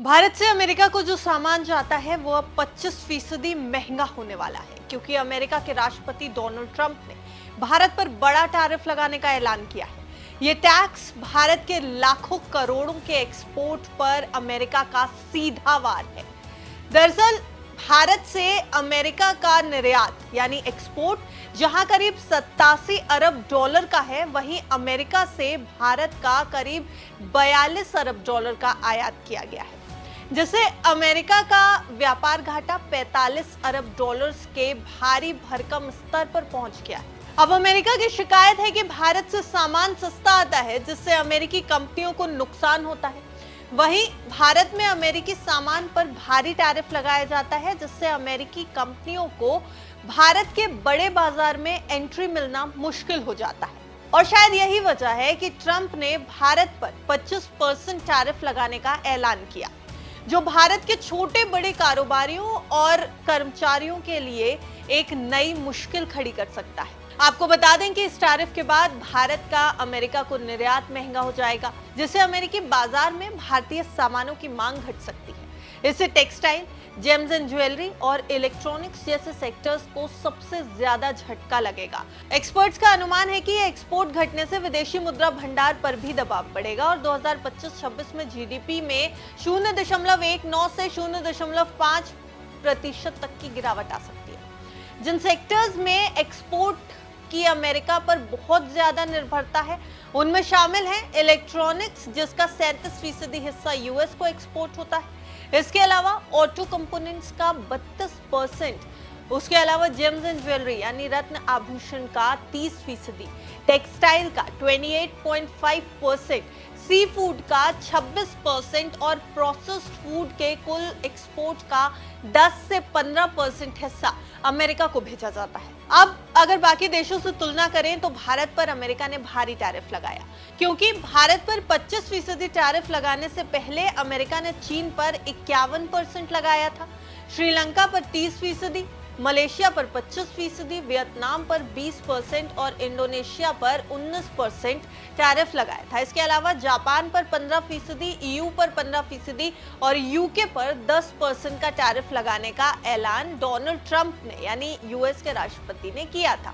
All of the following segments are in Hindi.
भारत से अमेरिका को जो सामान जाता है वो अब 25% महंगा होने वाला है, क्योंकि अमेरिका के राष्ट्रपति डोनाल्ड ट्रंप ने भारत पर बड़ा टैरिफ लगाने का ऐलान किया है। ये टैक्स भारत के लाखों करोड़ों के एक्सपोर्ट पर अमेरिका का सीधा वार है। दरअसल भारत से अमेरिका का निर्यात यानी एक्सपोर्ट जहां करीब 87 अरब डॉलर का है, वहीं अमेरिका से भारत का करीब 42 अरब डॉलर का आयात किया गया है, जिससे अमेरिका का व्यापार घाटा 45 अरब डॉलर्स के भारी भरकम स्तर पर पहुंच गया है। अब अमेरिका की शिकायत है कि भारत से सामान सस्ता आता है, जिससे अमेरिकी कंपनियों को नुकसान होता है। वहीं भारत में अमेरिकी सामान पर भारी टैरिफ लगाया जाता है, जिससे अमेरिकी कंपनियों को भारत के बड़े बाजार में एंट्री मिलना मुश्किल हो जाता है। और शायद यही वजह है कि ट्रंप ने भारत पर 25% टैरिफ लगाने का ऐलान किया, जो भारत के छोटे बड़े कारोबारियों और कर्मचारियों के लिए एक नई मुश्किल खड़ी कर सकता है। आपको बता दें कि इस टैरिफ के बाद भारत का अमेरिका को निर्यात महंगा हो जाएगा, जिससे अमेरिकी बाजार में भारतीय सामानों की मांग घट सकती है। इससे टेक्सटाइल, जेम्स एंड ज्वेलरी और इलेक्ट्रॉनिक्स जैसे सेक्टर्स को सबसे ज्यादा झटका लगेगा। एक्सपर्ट्स का अनुमान है कि एक्सपोर्ट घटने से विदेशी मुद्रा भंडार पर भी दबाव बढ़ेगा और 2025-26 में जीडीपी में 0.19 से 0.5% तक की गिरावट आ सकती है। जिन सेक्टर्स में एक्सपोर्ट की अमेरिका पर बहुत ज्यादा निर्भरता है, उनमें शामिल है इलेक्ट्रॉनिक्स, जिसका 37% हिस्सा यूएस को एक्सपोर्ट होता है। इसके अलावा ऑटो कंपोनेंट्स का 32%, उसके अलावा जेम्स एंड ज्वेलरी यानी रत्न आभूषण का 30%, टेक्सटाइल का 28.5%, सी फूड का 26% और प्रोसेस्ड फूड के कुल एक्सपोर्ट का 10 से 15% हिस्सा अमेरिका को भेजा जाता है। अब अगर बाकी देशों से तुलना करें तो भारत पर अमेरिका ने भारी टैरिफ लगाया, क्योंकि भारत पर 25% टैरिफ लगाने से पहले अमेरिका ने चीन पर 51% लगाया था, श्रीलंका पर 30%, मलेशिया पर 25%, वियतनाम पर 20% और इंडोनेशिया पर 19% टैरिफ लगाया था। इसके अलावा जापान पर 15%, ईयू पर 15% और यूके पर 10% का टैरिफ लगाने का ऐलान डोनाल्ड ट्रंप ने यानी यूएस के राष्ट्रपति ने किया था।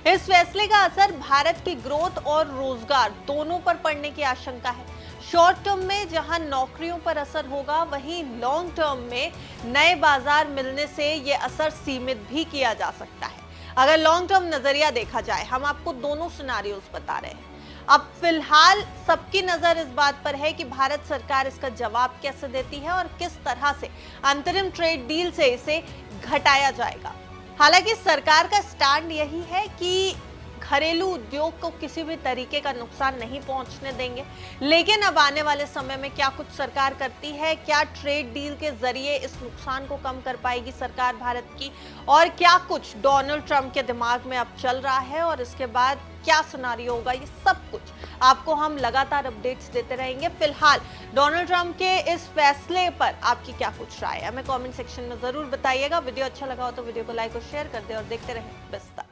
इस फैसले का असर भारत की ग्रोथ और रोजगार दोनों पर पड़ने की आशंका है। शॉर्ट टर्म में जहां नौकरियों पर असर होगा, वहीं लॉन्ग टर्म में नए बाजार मिलने से ये असर सीमित भी किया जा सकता है। अगर लॉन्ग टर्म नजरिया देखा जाए, हम आपको दोनों सिनेरियोस बता रहे हैं। अब फिलहाल सबकी नजर इस बात पर है कि भारत सरकार इसका जवाब कैसे देती है और किस तरह से अंतरिम ट्रेड डील से इसे घटाया जाएगा। हालांकि सरकार का स्टैंड यही है कि घरेलू उद्योग को किसी भी तरीके का नुकसान नहीं पहुंचने देंगे, लेकिन अब आने वाले समय में क्या कुछ सरकार करती है, क्या ट्रेड डील के जरिए इस नुकसान को कम कर पाएगी सरकार भारत की, और क्या कुछ डोनाल्ड ट्रंप के दिमाग में अब चल रहा है और इसके बाद क्या सिनेरियो होगा, ये सब कुछ आपको हम लगातार अपडेट्स देते रहेंगे। फिलहाल डोनाल्ड ट्रंप के इस फैसले पर आपकी क्या कुछ राय है, हमें कमेंट सेक्शन में जरूर बताइएगा। वीडियो अच्छा लगा हो तो वीडियो को लाइक और शेयर कर दे और देखते रहें बिस्तार।